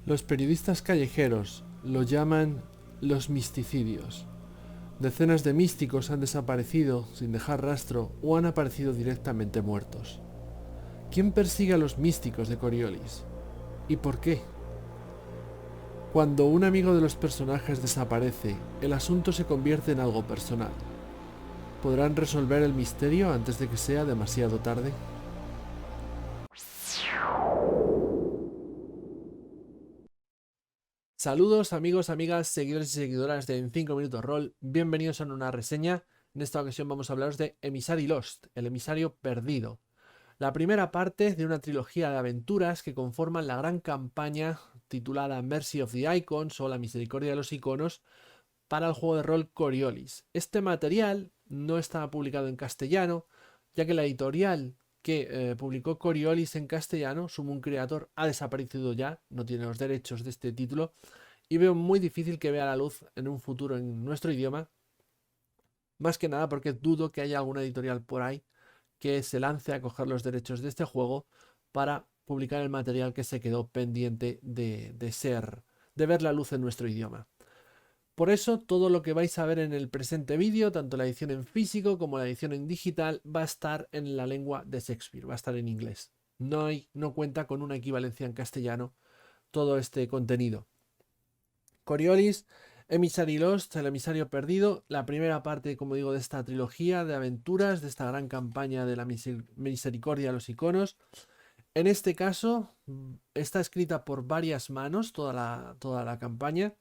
Los periodistas callejeros lo llaman los misticidios. Decenas de místicos han desaparecido sin dejar rastro o han aparecido directamente muertos. ¿Quién persigue a los místicos de Coriolis? ¿Y por qué? Cuando un amigo de los personajes desaparece, el asunto se convierte en algo personal. ¿Podrán resolver el misterio antes de que sea demasiado tarde? Saludos amigos, amigas, seguidores y seguidoras de En 5 Minutos Roll. Bienvenidos a una reseña. En esta ocasión vamos a hablaros de Emissary Lost, el emisario perdido. La primera parte de una trilogía de aventuras que conforman la gran campaña titulada Mercy of the Icons o La Misericordia de los Iconos para el juego de rol Coriolis. Este material no estaba publicado en castellano, ya que la editorial que publicó Coriolis en castellano, Summon Creator, ha desaparecido ya, no tiene los derechos de este título, y veo muy difícil que vea la luz en un futuro en nuestro idioma, más que nada porque dudo que haya alguna editorial por ahí que se lance a coger los derechos de este juego para publicar el material que se quedó pendiente de ver la luz en nuestro idioma. Por eso, todo lo que vais a ver en el presente vídeo, tanto la edición en físico como la edición en digital, va a estar en la lengua de Shakespeare, va a estar en inglés. No cuenta con una equivalencia en castellano todo este contenido. Coriolis, Emissary Lost, el emisario perdido, la primera parte, como digo, de esta trilogía de aventuras, de esta gran campaña de la misericordia de los iconos. En este caso, está escrita por varias manos toda la campaña.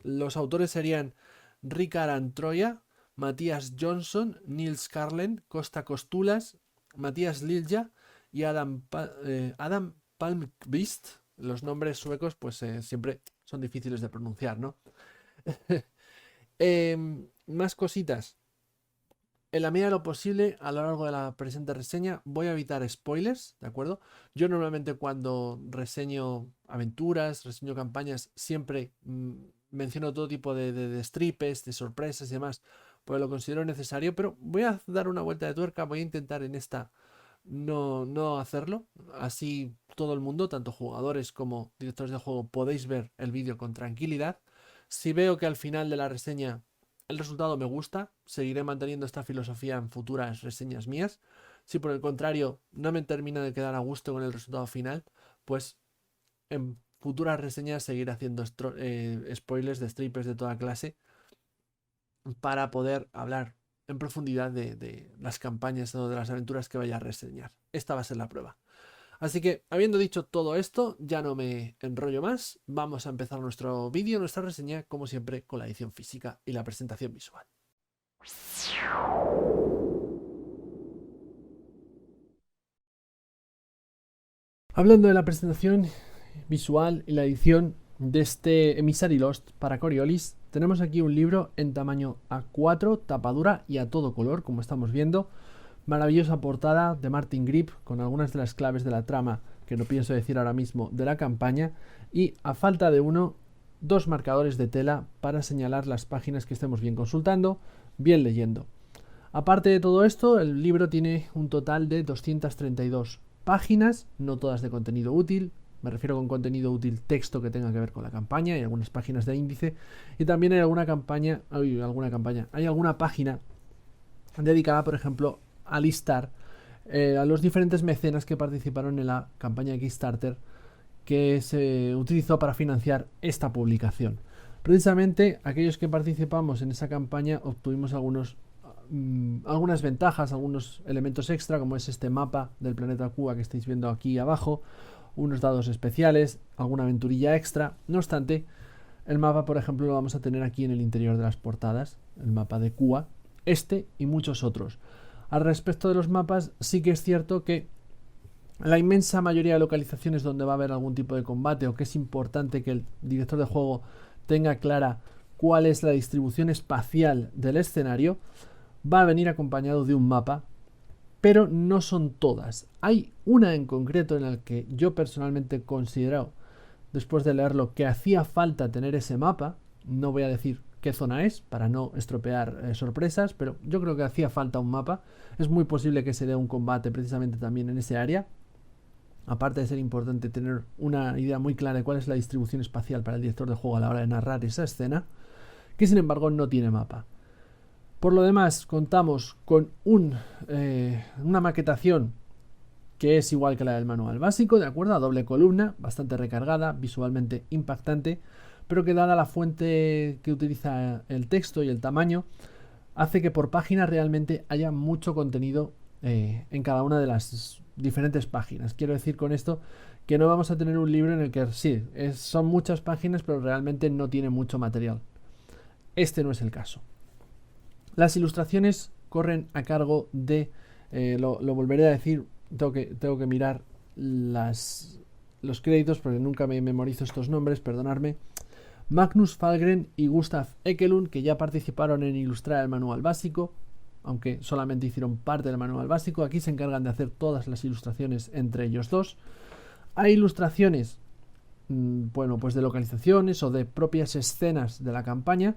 Los autores serían Rikard Antroya, Matías Johnson, Nils Carlen, Costa Costulas, Matías Lilja y Adam Palmqvist. Los nombres suecos pues siempre son difíciles de pronunciar, ¿no? Más cositas. En la medida de lo posible, a lo largo de la presente reseña, voy a evitar spoilers, ¿de acuerdo? Yo normalmente cuando reseño aventuras, reseño campañas, siempre menciono todo tipo de stripes, de sorpresas y demás, pues lo considero necesario, pero voy a dar una vuelta de tuerca, voy a intentar en esta no hacerlo, así todo el mundo, tanto jugadores como directores de juego, podéis ver el vídeo con tranquilidad. Si veo que al final de la reseña el resultado me gusta, seguiré manteniendo esta filosofía en futuras reseñas mías. Si por el contrario no me termina de quedar a gusto con el resultado final, pues en futuras reseñas seguiré haciendo spoilers de strippers de toda clase para poder hablar en profundidad de las campañas o de las aventuras que vaya a reseñar. Esta va a ser la prueba. Así que, habiendo dicho todo esto, ya no me enrollo más. Vamos a empezar nuestro vídeo, nuestra reseña, como siempre, con la edición física y la presentación visual. Hablando de la presentación visual y la edición de este Emissary Lost para Coriolis, tenemos aquí un libro en tamaño A4, tapadura y a todo color, como estamos viendo. Maravillosa portada de Martin Grip con algunas de las claves de la trama que no pienso decir ahora mismo de la campaña, y a falta de uno, dos marcadores de tela para señalar las páginas que estemos bien consultando, bien leyendo. Aparte de todo esto, el libro tiene un total de 232 páginas, no todas de contenido útil. Me refiero con contenido útil texto que tenga que ver con la campaña y algunas páginas de índice, y también hay alguna página dedicada, por ejemplo, a listar a los diferentes mecenas que participaron en la campaña de Kickstarter que se utilizó para financiar esta publicación. Precisamente aquellos que participamos en esa campaña obtuvimos algunas ventajas, algunos elementos extra, como es este mapa del planeta Cuba que estáis viendo aquí abajo, unos dados especiales, alguna aventurilla extra. No obstante, el mapa, por ejemplo, lo vamos a tener aquí en el interior de las portadas, el mapa de Cuba, este y muchos otros. Al respecto de los mapas, sí que es cierto que la inmensa mayoría de localizaciones donde va a haber algún tipo de combate, o que es importante que el director de juego tenga clara cuál es la distribución espacial del escenario, va a venir acompañado de un mapa, pero no son todas. Hay una en concreto en la que yo personalmente considero, después de leerlo, que hacía falta tener ese mapa. No voy a decir qué zona es para no estropear sorpresas, pero yo creo que hacía falta un mapa. Es muy posible que se dé un combate precisamente también en ese área. aparte de ser importante tener una idea muy clara de cuál es la distribución espacial para el director de juego a la hora de narrar esa escena, que sin embargo no tiene mapa. Por lo demás, contamos con una maquetación que es igual que la del manual básico, de acuerdo, a doble columna, bastante recargada, visualmente impactante, pero que dada la fuente que utiliza el texto y el tamaño, hace que por página realmente haya mucho contenido en cada una de las diferentes páginas. Quiero decir con esto que no vamos a tener un libro en el que sí, son muchas páginas, pero realmente no tiene mucho material. Este no es el caso. Las ilustraciones corren a cargo de, lo volveré a decir, tengo que mirar los créditos porque nunca me memorizo estos nombres, perdonadme. Magnus Falgren y Gustav Ekelund, que ya participaron en ilustrar el manual básico, aunque solamente hicieron parte del manual básico. Aquí se encargan de hacer todas las ilustraciones entre ellos dos. Hay ilustraciones, bueno, pues de localizaciones o de propias escenas de la campaña,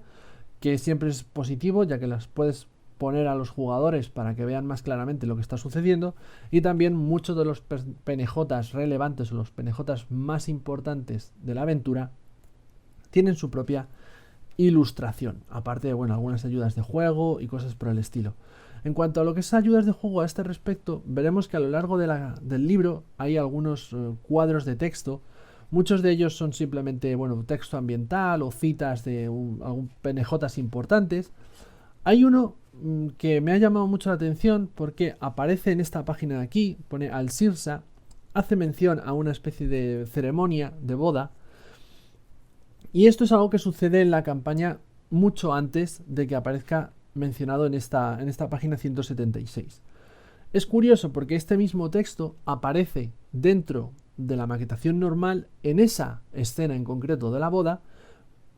que siempre es positivo, ya que las puedes poner a los jugadores para que vean más claramente lo que está sucediendo, y también muchos de los PNJs relevantes o los PNJs más importantes de la aventura tienen su propia ilustración, aparte de, bueno, algunas ayudas de juego y cosas por el estilo. En cuanto a lo que es ayudas de juego a este respecto, veremos que a lo largo del libro hay algunos cuadros de texto. Muchos de ellos son simplemente, bueno, texto ambiental o citas de algún PNJs importantes. Hay uno que me ha llamado mucho la atención porque aparece en esta página de aquí, pone Al Sirsa, hace mención a una especie de ceremonia de boda, y esto es algo que sucede en la campaña mucho antes de que aparezca mencionado en esta página 176. Es curioso porque este mismo texto aparece dentro de la maquetación normal en esa escena en concreto de la boda,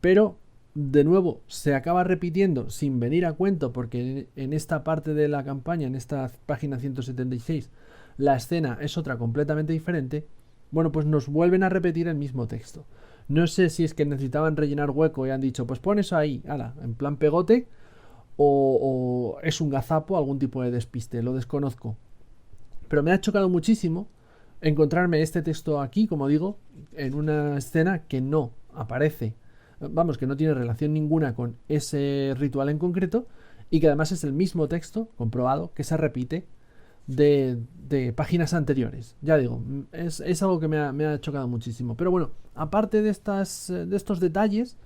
pero de nuevo se acaba repitiendo sin venir a cuento porque en esta parte de la campaña, en esta página 176, la escena es otra completamente diferente. Bueno, pues nos vuelven a repetir el mismo texto. No sé si es que necesitaban rellenar hueco y han dicho, pues pon eso ahí, ala, en plan pegote, o es un gazapo, algún tipo de despiste, lo desconozco. Pero me ha chocado muchísimo encontrarme este texto aquí, como digo, en una escena que no aparece, vamos, que no tiene relación ninguna con ese ritual en concreto, y que además es el mismo texto, comprobado, que se repite de páginas anteriores. Ya digo, es algo que me ha chocado muchísimo. Pero bueno, aparte de estos detalles,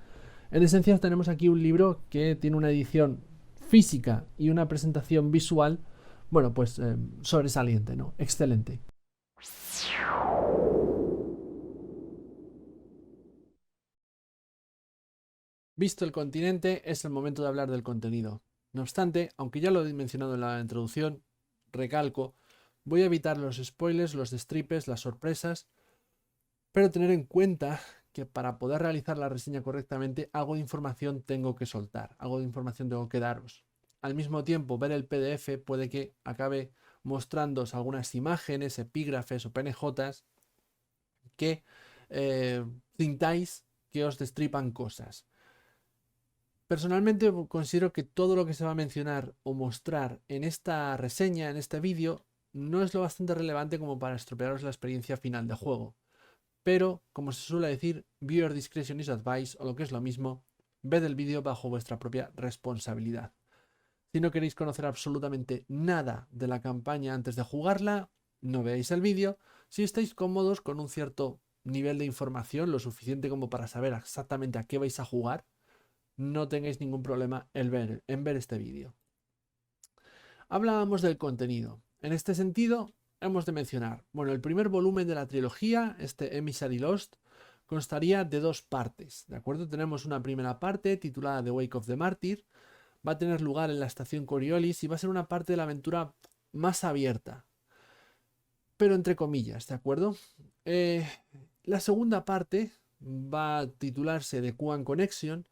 en esencia tenemos aquí un libro que tiene una edición física y una presentación visual, bueno, pues sobresaliente, ¿no? Excelente. Visto el continente, es el momento de hablar del contenido. No obstante, aunque ya lo he mencionado en la introducción, recalco, voy a evitar los spoilers, los destripes, las sorpresas, pero tener en cuenta que para poder realizar la reseña correctamente, algo de información tengo que soltar, algo de información tengo que daros. Al mismo tiempo, ver el PDF puede que acabe mostrándoos algunas imágenes, epígrafes o PNJs que sintáis que os destripan cosas. Personalmente considero que todo lo que se va a mencionar o mostrar en esta reseña, en este vídeo, no es lo bastante relevante como para estropearos la experiencia final de juego. Pero, como se suele decir, viewer discretion is advice, o lo que es lo mismo, ved el vídeo bajo vuestra propia responsabilidad. Si no queréis conocer absolutamente nada de la campaña antes de jugarla, no veáis el vídeo. Si estáis cómodos con un cierto nivel de información, lo suficiente como para saber exactamente a qué vais a jugar, no tengáis ningún problema en ver este vídeo. Hablábamos del contenido. En este sentido, hemos de mencionar, bueno, el primer volumen de la trilogía, este Emissary Lost, constaría de dos partes, ¿de acuerdo? Tenemos una primera parte titulada The Wake of the Martyr, va a tener lugar en la estación Coriolis y va a ser una parte de la aventura más abierta, pero entre comillas, ¿de acuerdo? La segunda parte va a titularse The Kuan Connection,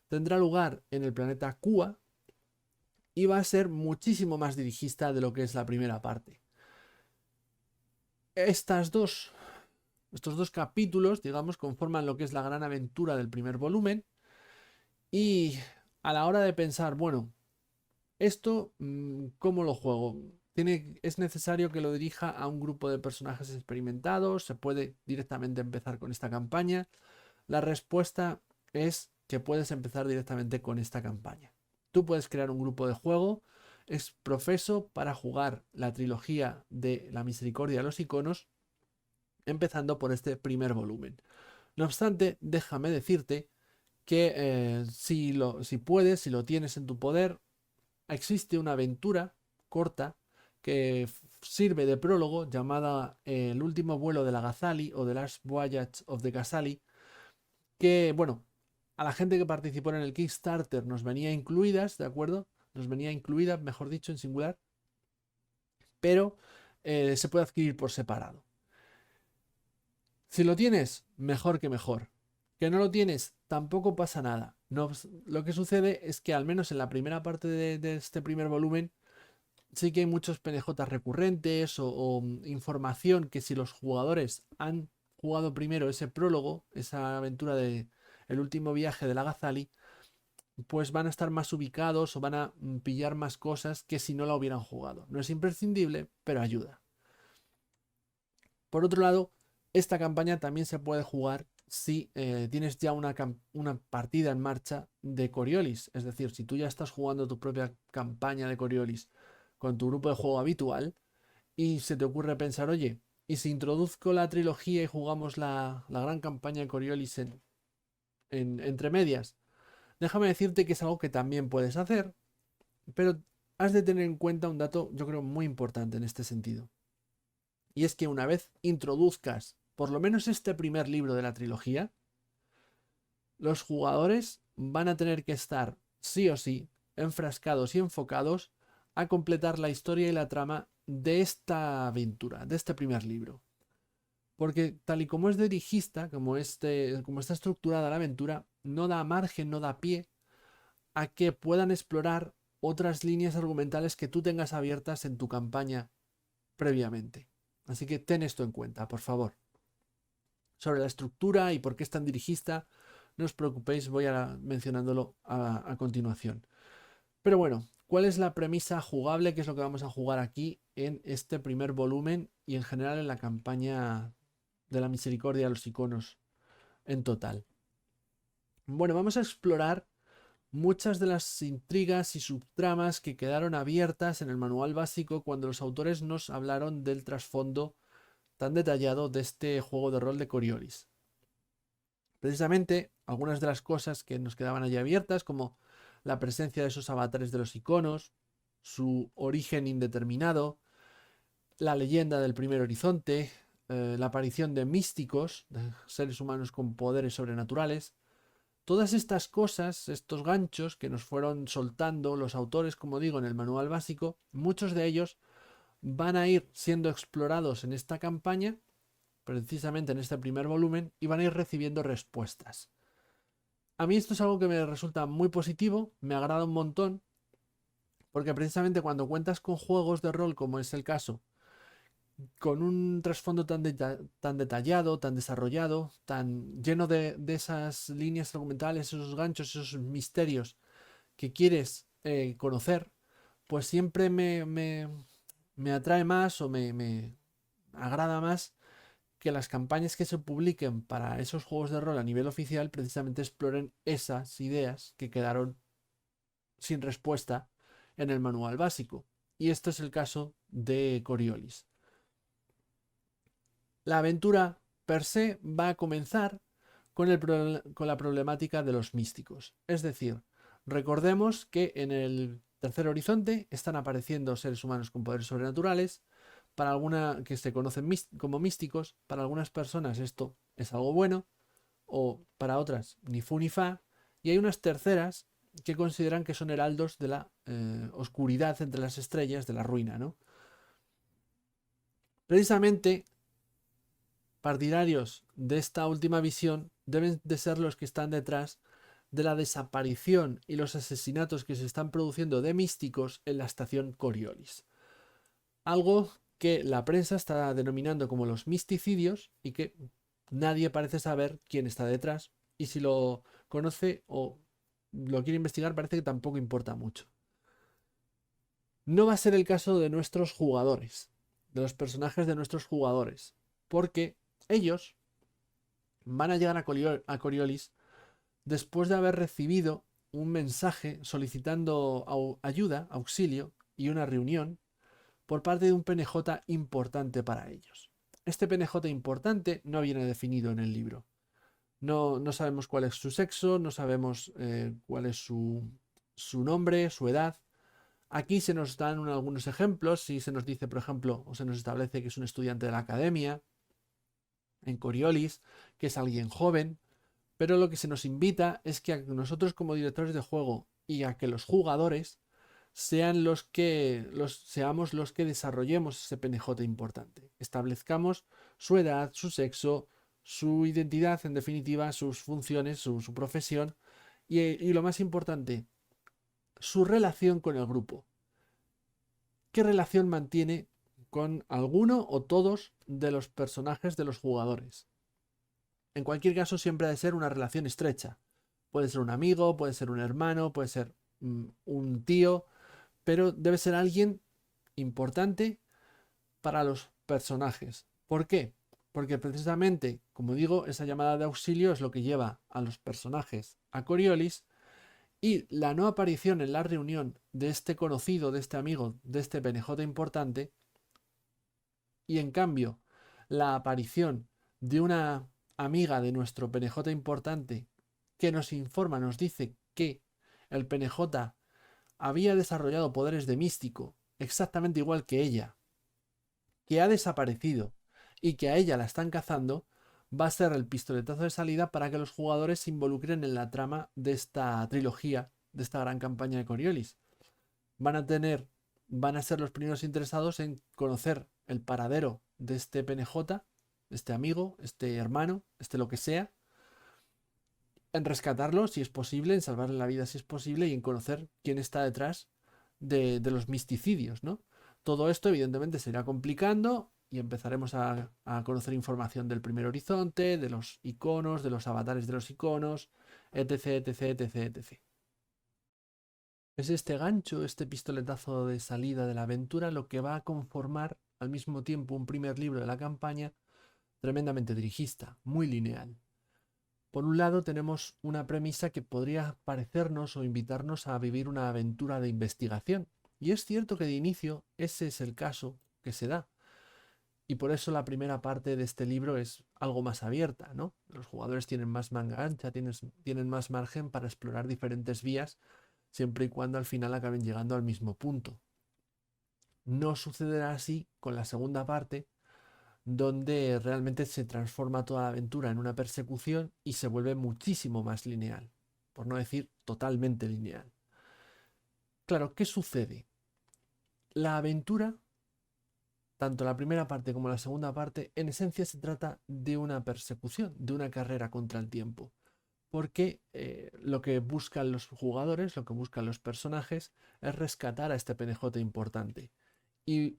tendrá lugar en el planeta Kua y va a ser muchísimo más dirigista de lo que es la primera parte. Estos dos capítulos, digamos, conforman lo que es la gran aventura del primer volumen, y a la hora de pensar, bueno, esto, ¿cómo lo juego? Es necesario que lo dirija a un grupo de personajes experimentados, se puede directamente empezar con esta campaña. La respuesta es que puedes empezar directamente con esta campaña. Tú puedes crear un grupo de juego, es profeso para jugar la trilogía de la Misericordia de los Iconos, empezando por este primer volumen. No obstante, déjame decirte que si puedes, si lo tienes en tu poder, existe una aventura corta que sirve de prólogo llamada El último vuelo de la Gazali o The Last Voyage of the Gazali, que, bueno, a la gente que participó en el Kickstarter nos venía incluidas, ¿de acuerdo? Nos venía incluida, mejor dicho, en singular, pero se puede adquirir por separado. Si lo tienes, mejor que mejor. Que no lo tienes, tampoco pasa nada. No, lo que sucede es que al menos en la primera parte de este primer volumen sí que hay muchos PNJ recurrentes o información que si los jugadores han jugado primero ese prólogo, esa aventura de el último viaje de la Gazali, pues van a estar más ubicados o van a pillar más cosas que si no la hubieran jugado. No es imprescindible, pero ayuda. Por otro lado, esta campaña también se puede jugar si tienes ya una partida en marcha de Coriolis. Es decir, si tú ya estás jugando tu propia campaña de Coriolis con tu grupo de juego habitual y se te ocurre pensar, oye, ¿y si introduzco la trilogía y jugamos la gran campaña de Coriolis entre medias? Déjame decirte que es algo que también puedes hacer, pero has de tener en cuenta un dato, yo creo, muy importante en este sentido. Y es que una vez introduzcas por lo menos este primer libro de la trilogía, los jugadores van a tener que estar sí o sí enfrascados y enfocados a completar la historia y la trama de esta aventura, de este primer libro. Porque tal y como es dirigista, como está estructurada la aventura, no da margen, no da pie a que puedan explorar otras líneas argumentales que tú tengas abiertas en tu campaña previamente. Así que ten esto en cuenta, por favor. Sobre la estructura y por qué es tan dirigista, no os preocupéis, voy a mencionándolo a continuación. Pero bueno, ¿cuál es la premisa jugable? ¿Qué es lo que vamos a jugar aquí en este primer volumen y en general en la campaña de la Misericordia de los Iconos en total? Bueno, vamos a explorar muchas de las intrigas y subtramas que quedaron abiertas en el manual básico cuando los autores nos hablaron del trasfondo tan detallado de este juego de rol de Coriolis. Precisamente, algunas de las cosas que nos quedaban allí abiertas, como la presencia de esos avatares de los iconos, su origen indeterminado, la leyenda del primer horizonte, la aparición de místicos, de seres humanos con poderes sobrenaturales. Todas estas cosas, estos ganchos que nos fueron soltando los autores, como digo, en el manual básico, muchos de ellos van a ir siendo explorados en esta campaña, precisamente en este primer volumen, y van a ir recibiendo respuestas. A mí esto es algo que me resulta muy positivo, me agrada un montón, porque precisamente cuando cuentas con juegos de rol, como es el caso, con un trasfondo tan detallado, tan desarrollado, tan lleno de esas líneas argumentales, esos ganchos, esos misterios que quieres conocer, pues siempre me atrae más o me agrada más que las campañas que se publiquen para esos juegos de rol a nivel oficial precisamente exploren esas ideas que quedaron sin respuesta en el manual básico. Y esto es el caso de Coriolis. La aventura per se va a comenzar con la problemática de los místicos. Es decir, recordemos que en el tercer horizonte están apareciendo seres humanos con poderes sobrenaturales, para alguna que se conocen como místicos, para algunas personas esto es algo bueno, o para otras ni fu ni fa, y hay unas terceras que consideran que son heraldos de la oscuridad entre las estrellas, de la ruina, ¿no? Precisamente, partidarios de esta última visión deben de ser los que están detrás de la desaparición y los asesinatos que se están produciendo de místicos en la estación Coriolis. Algo que la prensa está denominando como los misticidios y que nadie parece saber quién está detrás, y si lo conoce o lo quiere investigar parece que tampoco importa mucho. No va a ser el caso de nuestros jugadores, de los personajes de nuestros jugadores, porque ellos van a llegar a Coriolis después de haber recibido un mensaje solicitando ayuda, auxilio y una reunión por parte de un PNJ importante para ellos. Este PNJ importante no viene definido en el libro. No sabemos cuál es su sexo, no sabemos cuál es su nombre, su edad. Aquí se nos dan algunos ejemplos, si se nos dice, por ejemplo, o se nos establece que es un estudiante de la academia, en Coriolis, que es alguien joven, pero lo que se nos invita es que a nosotros como directores de juego y a que los jugadores seamos los que desarrollemos ese PNJ importante. Establezcamos su edad, su sexo, su identidad, en definitiva, sus funciones, su profesión y lo más importante, su relación con el grupo. ¿Qué relación mantiene con alguno o todos de los personajes de los jugadores? En cualquier caso, siempre ha de ser una relación estrecha. Puede ser un amigo, puede ser un hermano, puede ser un tío, pero debe ser alguien importante para los personajes. ¿Por qué? Porque precisamente, como digo, esa llamada de auxilio es lo que lleva a los personajes a Coriolis y la no aparición en la reunión de este conocido, de este amigo, de este PNJ importante, y en cambio la aparición de una amiga de nuestro PNJ importante que nos informa, nos dice que el PNJ había desarrollado poderes de místico exactamente igual que ella, que ha desaparecido y que a ella la están cazando, va a ser el pistoletazo de salida para que los jugadores se involucren en la trama de esta trilogía, de esta gran campaña de Coriolis. Van a tener, van a ser los primeros interesados en conocer el paradero de este PNJ, este amigo, este hermano, este lo que sea, en rescatarlo si es posible, en salvarle la vida si es posible y en conocer quién está detrás de los misticidios, ¿no? Todo esto evidentemente se irá complicando y empezaremos a conocer información del primer horizonte, de los iconos, de los avatares de los iconos, etc, etc, etc, etc. Es este gancho, este pistoletazo de salida de la aventura lo que va a conformar al mismo tiempo un primer libro de la campaña tremendamente dirigista, muy lineal. Por un lado tenemos una premisa que podría parecernos o invitarnos a vivir una aventura de investigación. Y es cierto que de inicio ese es el caso que se da. Y por eso la primera parte de este libro es algo más abierta, ¿no? Los jugadores tienen más manga ancha, tienen más margen para explorar diferentes vías, siempre y cuando al final acaben llegando al mismo punto. No sucederá así con la segunda parte, donde realmente se transforma toda la aventura en una persecución y se vuelve muchísimo más lineal, por no decir totalmente lineal. Claro, ¿qué sucede? La aventura, tanto la primera parte como la segunda parte, en esencia se trata de una persecución, de una carrera contra el tiempo, porque lo que buscan los jugadores, lo que buscan los personajes, es rescatar a este PNJ importante. Y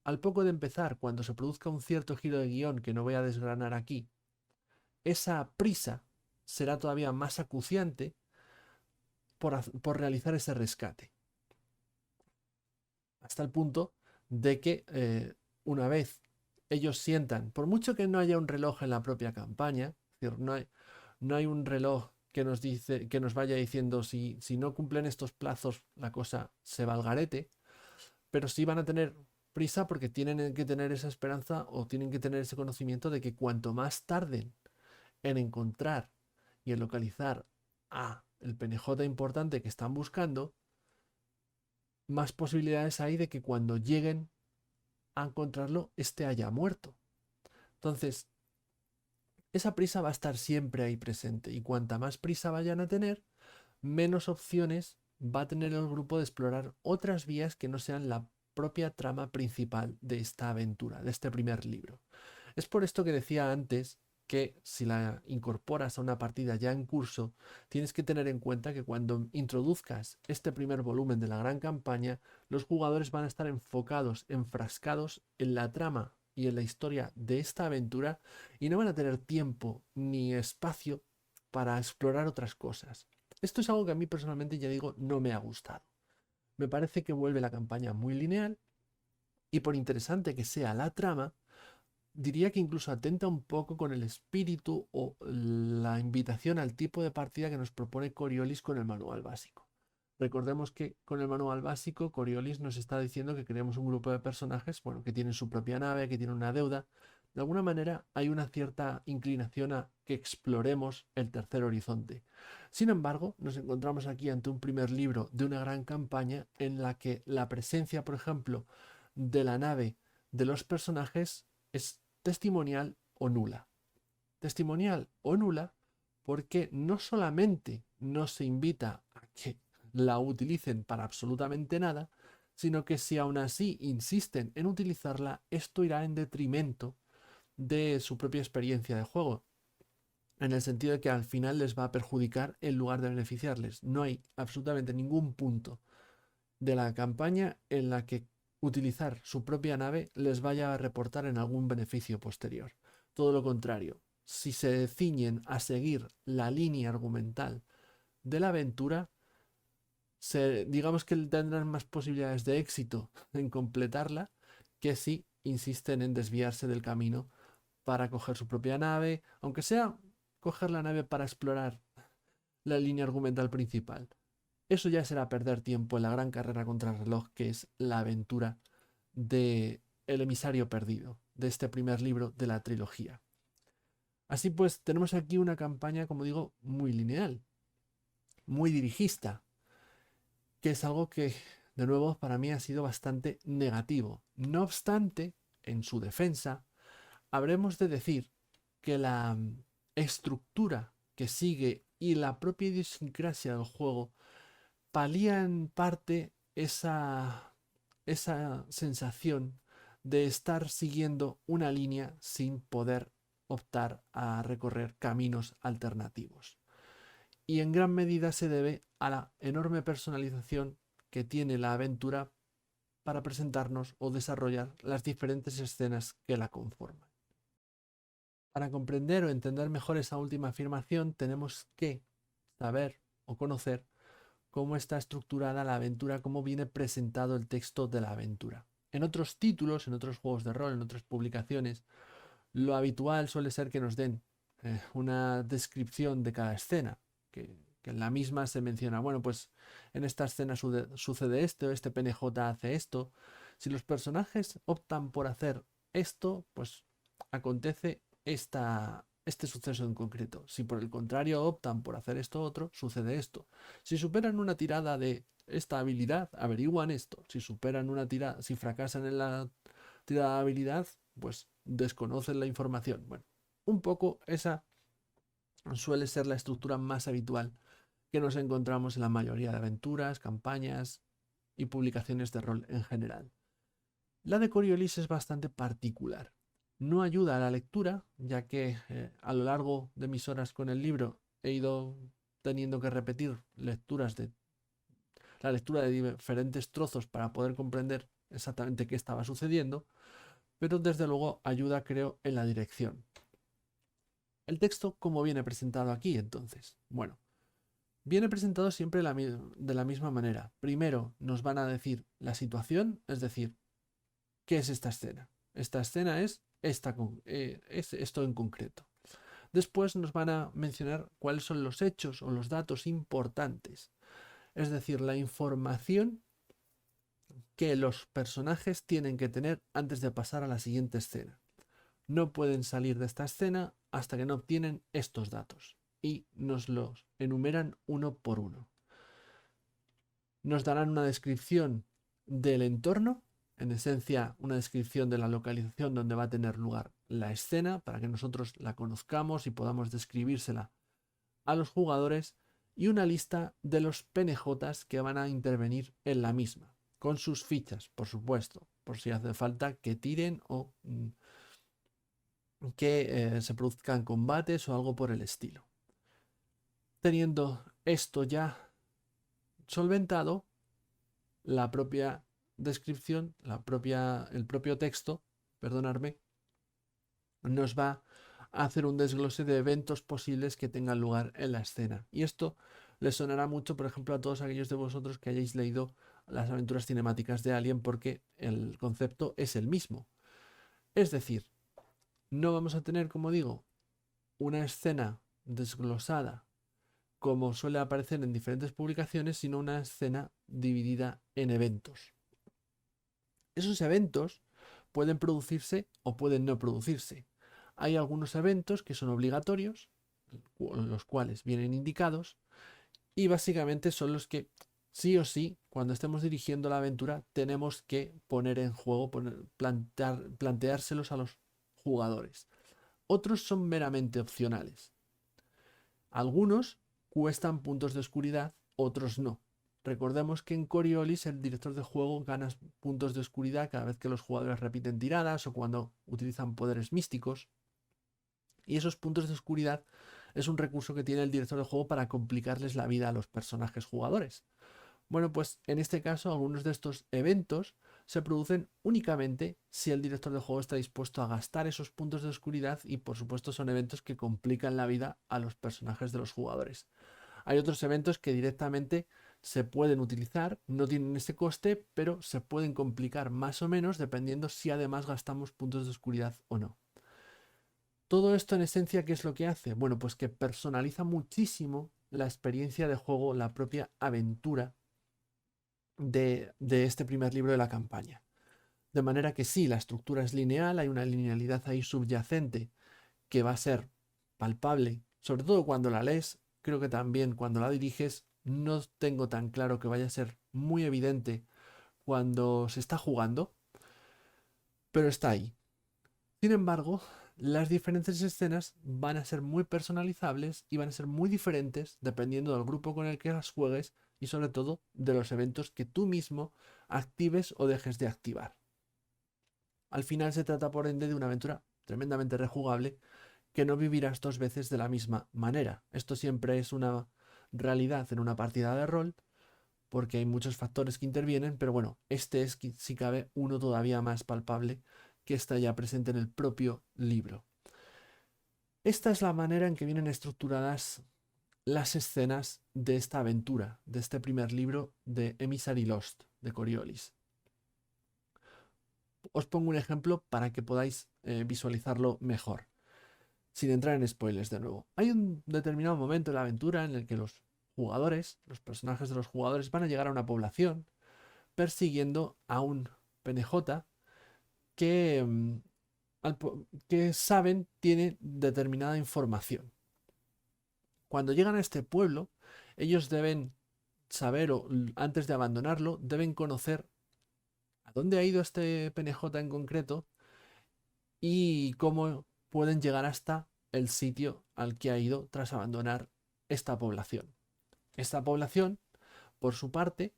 al poco de empezar, cuando se produzca un cierto giro de guión que no voy a desgranar aquí, esa prisa será todavía más acuciante por realizar ese rescate. Hasta el punto de que una vez ellos sientan, por mucho que no haya un reloj en la propia campaña, es decir, no hay un reloj que nos dice, que nos vaya diciendo si no cumplen estos plazos la cosa se va al garete, pero sí van a tener prisa porque tienen que tener esa esperanza o tienen que tener ese conocimiento de que cuanto más tarden en encontrar y en localizar a el PNJ importante que están buscando, más posibilidades hay de que cuando lleguen a encontrarlo, este haya muerto. Entonces, esa prisa va a estar siempre ahí presente y cuanta más prisa vayan a tener, menos opciones va a tener el grupo de explorar otras vías que no sean la propia trama principal de esta aventura, de este primer libro. Es por esto que decía antes que si la incorporas a una partida ya en curso, tienes que tener en cuenta que cuando introduzcas este primer volumen de la gran campaña, los jugadores van a estar enfocados, enfrascados en la trama y en la historia de esta aventura y no van a tener tiempo ni espacio para explorar otras cosas. Esto es algo que a mí personalmente, ya digo, no me ha gustado. Me parece que vuelve la campaña muy lineal y por interesante que sea la trama, diría que incluso atenta un poco con el espíritu o la invitación al tipo de partida que nos propone Coriolis con el manual básico. Recordemos que con el manual básico Coriolis nos está diciendo que creemos un grupo de personajes, bueno, que tienen su propia nave, que tienen una deuda. De alguna manera hay una cierta inclinación a que exploremos el tercer horizonte. Sin embargo, nos encontramos aquí ante un primer libro de una gran campaña en la que la presencia, por ejemplo, de la nave de los personajes es testimonial o nula. Testimonial o nula porque no solamente no se invita a que la utilicen para absolutamente nada, sino que si aún así insisten en utilizarla, esto irá en detrimento de su propia experiencia de juego, en el sentido de que al final les va a perjudicar en lugar de beneficiarles. No hay absolutamente ningún punto de la campaña en la que utilizar su propia nave les vaya a reportar en algún beneficio posterior. Todo lo contrario, si se ciñen a seguir la línea argumental de la aventura, digamos que tendrán más posibilidades de éxito en completarla que si insisten en desviarse del camino para coger su propia nave, aunque sea coger la nave para explorar la línea argumental principal. Eso ya será perder tiempo en la gran carrera contra el reloj que es la aventura de El emisario perdido, de este primer libro de la trilogía. Así pues, tenemos aquí una campaña, como digo, muy lineal, muy dirigista, que es algo que, de nuevo, para mí ha sido bastante negativo. No obstante, en su defensa, habremos de decir que la estructura que sigue y la propia idiosincrasia del juego palía en parte esa sensación de estar siguiendo una línea sin poder optar a recorrer caminos alternativos. Y en gran medida se debe a la enorme personalización que tiene la aventura para presentarnos o desarrollar las diferentes escenas que la conforman. Para comprender o entender mejor esa última afirmación tenemos que saber o conocer cómo está estructurada la aventura, cómo viene presentado el texto de la aventura. En otros títulos, en otros juegos de rol, en otras publicaciones, lo habitual suele ser que nos den una descripción de cada escena, que en la misma se menciona, bueno, pues en esta escena sucede esto, este PNJ hace esto. Si los personajes optan por hacer esto, pues acontece este suceso en concreto. Si por el contrario optan por hacer esto otro, sucede esto. Si superan una tirada de esta habilidad, averiguan esto. Si superan una tirada, si fracasan en la tirada de habilidad, pues desconocen la información. Bueno, un poco esa suele ser la estructura más habitual que nos encontramos en la mayoría de aventuras, campañas y publicaciones de rol en general. La de Coriolis es bastante particular. No ayuda a la lectura, ya que a lo largo de mis horas con el libro he ido teniendo que repetir la lectura de diferentes trozos para poder comprender exactamente qué estaba sucediendo, pero desde luego ayuda, creo, en la dirección. El texto, ¿cómo viene presentado aquí entonces? Bueno, viene presentado siempre de la misma manera. Primero nos van a decir la situación, es decir, ¿qué es esta escena? Esta escena es esto en concreto. Después nos van a mencionar cuáles son los hechos o los datos importantes, es decir, la información que los personajes tienen que tener antes de pasar a la siguiente escena. No pueden salir de esta escena hasta que no obtienen estos datos y nos los enumeran uno por uno. Nos darán una descripción del entorno, en esencia una descripción de la localización donde va a tener lugar la escena para que nosotros la conozcamos y podamos describírsela a los jugadores y una lista de los PNJs que van a intervenir en la misma, con sus fichas, por supuesto, por si hace falta que tiren o que se produzcan combates o algo por el estilo. Teniendo esto ya solventado, la propia descripción, el propio texto, perdonadme, nos va a hacer un desglose de eventos posibles que tengan lugar en la escena. Y esto les sonará mucho, por ejemplo, a todos aquellos de vosotros que hayáis leído las aventuras cinemáticas de Alien porque el concepto es el mismo. Es decir, no vamos a tener, como digo, una escena desglosada como suele aparecer en diferentes publicaciones, sino una escena dividida en eventos. Esos eventos pueden producirse o pueden no producirse. Hay algunos eventos que son obligatorios, los cuales vienen indicados, y básicamente son los que sí o sí, cuando estemos dirigiendo la aventura, tenemos que poner en juego, planteárselos a los jugadores. Otros son meramente opcionales. Algunos cuestan puntos de oscuridad, otros no. Recordemos que en Coriolis el director de juego gana puntos de oscuridad cada vez que los jugadores repiten tiradas o cuando utilizan poderes místicos. Y esos puntos de oscuridad es un recurso que tiene el director de juego para complicarles la vida a los personajes jugadores. Bueno, pues en este caso algunos de estos eventos se producen únicamente si el director de juego está dispuesto a gastar esos puntos de oscuridad y por supuesto son eventos que complican la vida a los personajes de los jugadores. Hay otros eventos que directamente se pueden utilizar, no tienen ese coste, pero se pueden complicar más o menos dependiendo si además gastamos puntos de oscuridad o no. Todo esto en esencia, ¿qué es lo que hace? Bueno, pues que personaliza muchísimo la experiencia de juego, la propia aventura de este primer libro de la campaña. De manera que sí, la estructura es lineal, hay una linealidad ahí subyacente que va a ser palpable, sobre todo cuando la lees, creo que también cuando la diriges, no tengo tan claro que vaya a ser muy evidente cuando se está jugando, pero está ahí. Sin embargo, las diferentes escenas van a ser muy personalizables y van a ser muy diferentes dependiendo del grupo con el que las juegues y sobre todo de los eventos que tú mismo actives o dejes de activar. Al final se trata por ende de una aventura tremendamente rejugable que no vivirás dos veces de la misma manera. Esto siempre es una realidad en una partida de rol porque hay muchos factores que intervienen, pero bueno, este es, si cabe, uno todavía más palpable que está ya presente en el propio libro. Esta es la manera en que vienen estructuradas las escenas de esta aventura, de este primer libro de Emissary Lost, de Coriolis. Os pongo un ejemplo para que podáis visualizarlo mejor, sin entrar en spoilers de nuevo. Hay un determinado momento en la aventura en el que los jugadores, los personajes de los jugadores, van a llegar a una población persiguiendo a un PNJ que, que saben tiene determinada información. Cuando llegan a este pueblo, ellos deben saber, o antes de abandonarlo, deben conocer a dónde ha ido este PNJ en concreto y cómo pueden llegar hasta el sitio al que ha ido tras abandonar esta población. Esta población, por su parte,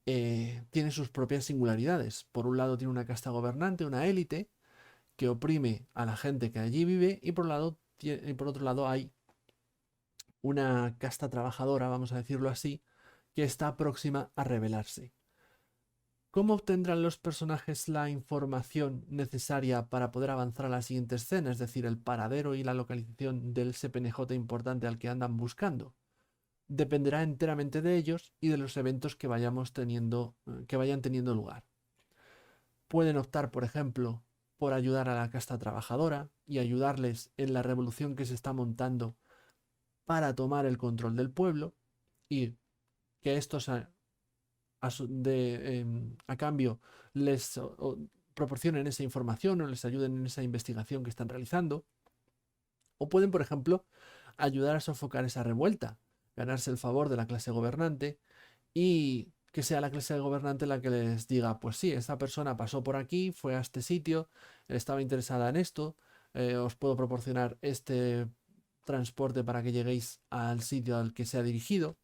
tiene sus propias singularidades. Por un lado tiene una casta gobernante, una élite, que oprime a la gente que allí vive, y por otro lado hay una casta trabajadora, vamos a decirlo así, que está próxima a rebelarse. ¿Cómo obtendrán los personajes la información necesaria para poder avanzar a la siguiente escena, es decir, el paradero y la localización del SPNJ importante al que andan buscando? Dependerá enteramente de ellos y de los eventos que vayan teniendo lugar. Pueden optar, por ejemplo, por ayudar a la casta trabajadora y ayudarles en la revolución que se está montando para tomar el control del pueblo y que estos a cambio les proporcionen esa información o les ayuden en esa investigación que están realizando. O pueden, por ejemplo, ayudar a sofocar esa revuelta, ganarse el favor de la clase gobernante y que sea la clase gobernante la que les diga, pues sí, esta persona pasó por aquí, fue a este sitio, estaba interesada en esto, os puedo proporcionar este transporte para que lleguéis al sitio al que se ha dirigido.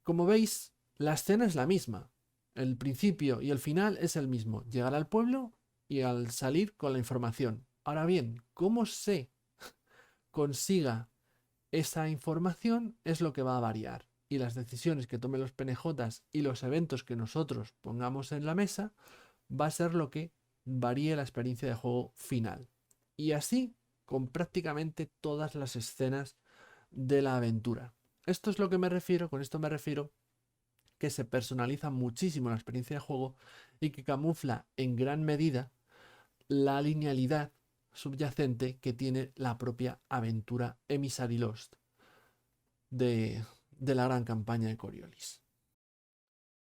Como veis, la escena es la misma. El principio y el final es el mismo. Llegar al pueblo y al salir con la información. Ahora bien, cómo se consiga esa información es lo que va a variar. Y las decisiones que tomen los PNJs y los eventos que nosotros pongamos en la mesa va a ser lo que varíe la experiencia de juego final. Y así con prácticamente todas las escenas de la aventura. Esto es lo que me refiero, con esto me refiero que se personaliza muchísimo la experiencia de juego y que camufla en gran medida la linealidad subyacente que tiene la propia aventura Emissary Lost de la gran campaña de Coriolis.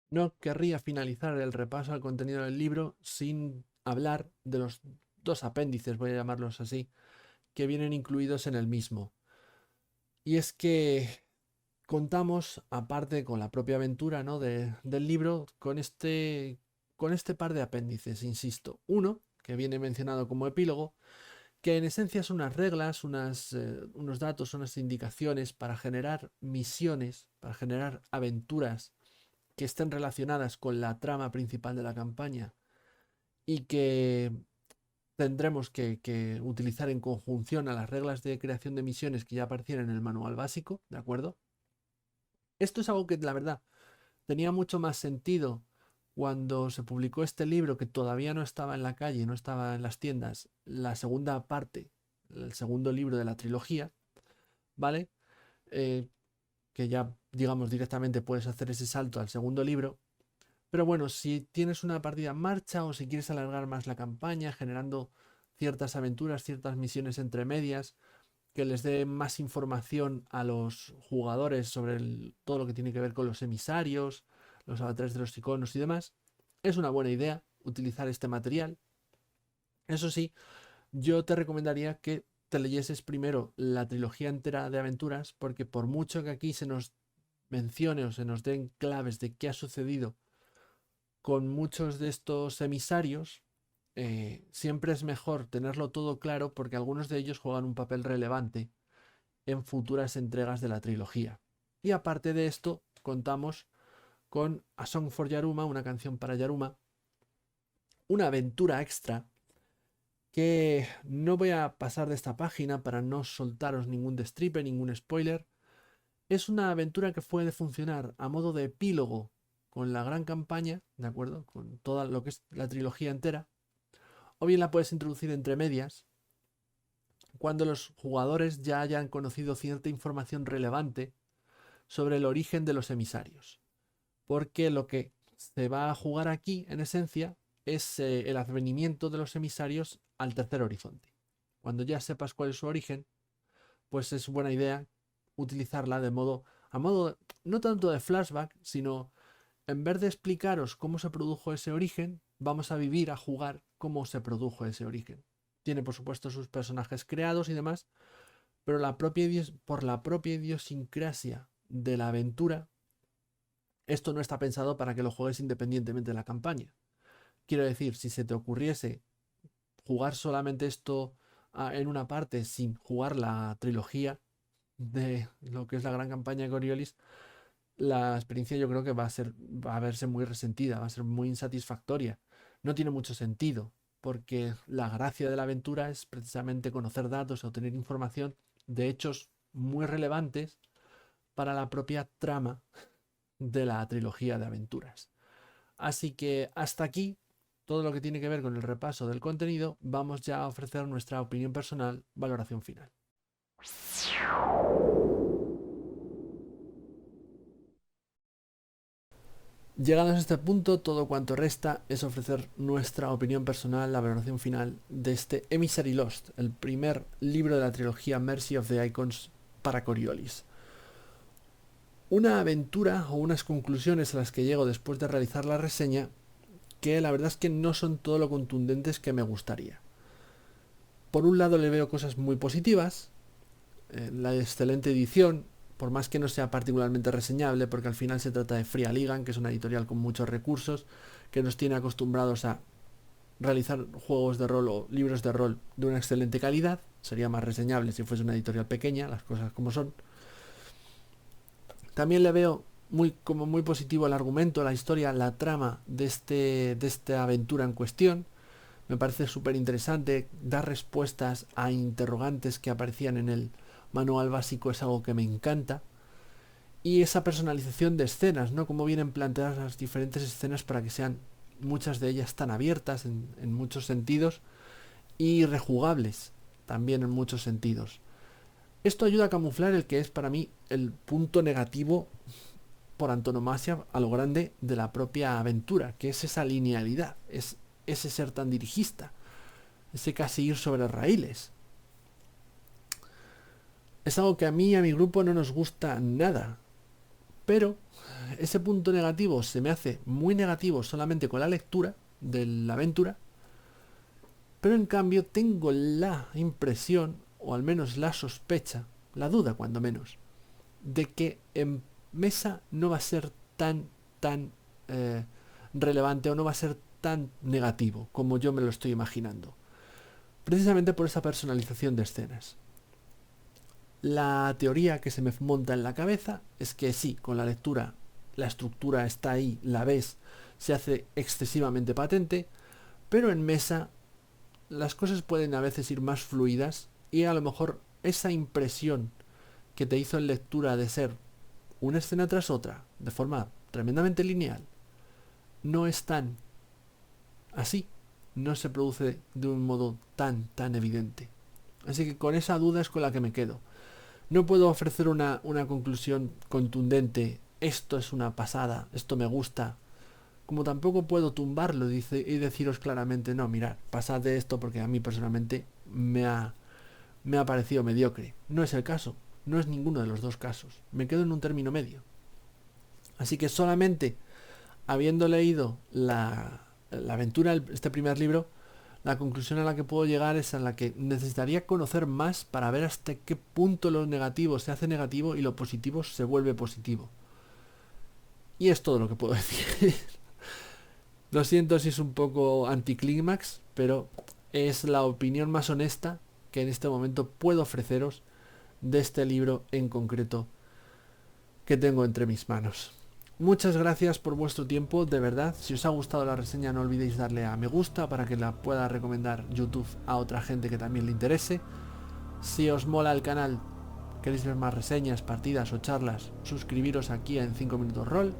No querría finalizar el repaso al contenido del libro sin hablar de los dos apéndices, voy a llamarlos así, que vienen incluidos en el mismo. Y es que contamos, aparte con la propia aventura, ¿no?, del libro, con este par de apéndices, insisto. Uno, que viene mencionado como epílogo, que en esencia son unas reglas, unos datos, unas indicaciones para generar misiones, para generar aventuras que estén relacionadas con la trama principal de la campaña y que tendremos que utilizar en conjunción a las reglas de creación de misiones que ya aparecieron en el manual básico, ¿de acuerdo? Esto es algo que, la verdad, tenía mucho más sentido cuando se publicó este libro, que todavía no estaba en la calle, no estaba en las tiendas, la segunda parte, el segundo libro de la trilogía, ¿vale? Que ya, digamos, directamente puedes hacer ese salto al segundo libro. Pero bueno, si tienes una partida en marcha o si quieres alargar más la campaña, generando ciertas aventuras, ciertas misiones entre medias, que les dé más información a los jugadores sobre todo lo que tiene que ver con los emisarios, los avatares de los iconos y demás, es una buena idea utilizar este material. Eso sí, yo te recomendaría que te leyeses primero la trilogía entera de aventuras, porque por mucho que aquí se nos mencione o se nos den claves de qué ha sucedido con muchos de estos emisarios, siempre es mejor tenerlo todo claro porque algunos de ellos juegan un papel relevante en futuras entregas de la trilogía. Y aparte de esto, contamos con A Song for Yaruma, una canción para Yaruma, una aventura extra que no voy a pasar de esta página para no soltaros ningún destripe, ningún spoiler. Es una aventura que puede funcionar a modo de epílogo con la gran campaña, ¿de acuerdo? Con toda lo que es la trilogía entera. O bien la puedes introducir entre medias, cuando los jugadores ya hayan conocido cierta información relevante sobre el origen de los emisarios. Porque lo que se va a jugar aquí, en esencia, es el advenimiento de los emisarios al tercer horizonte. Cuando ya sepas cuál es su origen, pues es buena idea utilizarla a modo no tanto de flashback, sino en vez de explicaros cómo se produjo ese origen, vamos a vivir, a jugar cómo se produjo ese origen. Tiene, por supuesto, sus personajes creados y demás, pero por la propia idiosincrasia de la aventura, esto no está pensado para que lo juegues independientemente de la campaña. Quiero decir, si se te ocurriese jugar solamente esto en una parte sin jugar la trilogía de lo que es la gran campaña de Coriolis, la experiencia yo creo que va a verse muy resentida, va a ser muy insatisfactoria. No tiene mucho sentido, porque la gracia de la aventura es precisamente conocer datos, obtener información de hechos muy relevantes para la propia trama de la trilogía de aventuras. Así que hasta aquí todo lo que tiene que ver con el repaso del contenido. Vamos ya a ofrecer nuestra opinión personal, valoración final. Llegados a este punto, todo cuanto resta es ofrecer nuestra opinión personal, la valoración final de este Emissary Lost, el primer libro de la trilogía Mercy of the Icons para Coriolis. Una aventura o unas conclusiones a las que llego después de realizar la reseña que la verdad es que no son todo lo contundentes que me gustaría. Por un lado le veo cosas muy positivas, la excelente edición, por más que no sea particularmente reseñable, porque al final se trata de Fria Ligan, que es una editorial con muchos recursos, que nos tiene acostumbrados a realizar juegos de rol o libros de rol de una excelente calidad. Sería más reseñable si fuese una editorial pequeña, las cosas como son. También le veo como muy positivo el argumento, la historia, la trama de esta aventura en cuestión. Me parece súper interesante. Dar respuestas a interrogantes que aparecían en el manual básico es algo que me encanta. Y esa personalización de escenas, ¿no? Cómo vienen planteadas las diferentes escenas para que sean muchas de ellas tan abiertas en muchos sentidos y rejugables también en muchos sentidos. Esto ayuda a camuflar el que es para mí el punto negativo por antonomasia a lo grande de la propia aventura, que es esa linealidad, es ese ser tan dirigista, ese casi ir sobre raíles. Es algo que a mí y a mi grupo no nos gusta nada, pero ese punto negativo se me hace muy negativo solamente con la lectura de la aventura, pero en cambio tengo la impresión, o al menos la sospecha, la duda cuando menos, de que en mesa no va a ser tan relevante o no va a ser tan negativo como yo me lo estoy imaginando. Precisamente por esa personalización de escenas. La teoría que se me monta en la cabeza es que sí, con la lectura la estructura está ahí, la ves, se hace excesivamente patente, pero en mesa las cosas pueden a veces ir más fluidas y a lo mejor esa impresión que te hizo en lectura de ser una escena tras otra, de forma tremendamente lineal, no es tan así, no se produce de un modo tan evidente. Así que con esa duda es con la que me quedo. No puedo ofrecer una conclusión contundente, esto es una pasada, esto me gusta, como tampoco puedo tumbarlo y deciros claramente, no, mirad, pasad de esto porque a mí personalmente me ha parecido mediocre. No es el caso, no es ninguno de los dos casos, me quedo en un término medio. Así que solamente habiendo leído la aventura, este primer libro, la conclusión a la que puedo llegar es a la que necesitaría conocer más para ver hasta qué punto lo negativo se hace negativo y lo positivo se vuelve positivo. Y es todo lo que puedo decir. Lo siento si es un poco anticlímax, pero es la opinión más honesta que en este momento puedo ofreceros de este libro en concreto que tengo entre mis manos. Muchas gracias por vuestro tiempo, de verdad. Si os ha gustado la reseña no olvidéis darle a me gusta para que la pueda recomendar YouTube a otra gente que también le interese. Si os mola el canal, queréis ver más reseñas, partidas o charlas, suscribiros aquí en 5 Minutos Roll.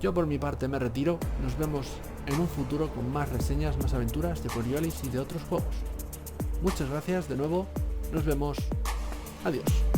Yo por mi parte me retiro, nos vemos en un futuro con más reseñas, más aventuras de Coriolis y de otros juegos. Muchas gracias de nuevo, nos vemos, adiós.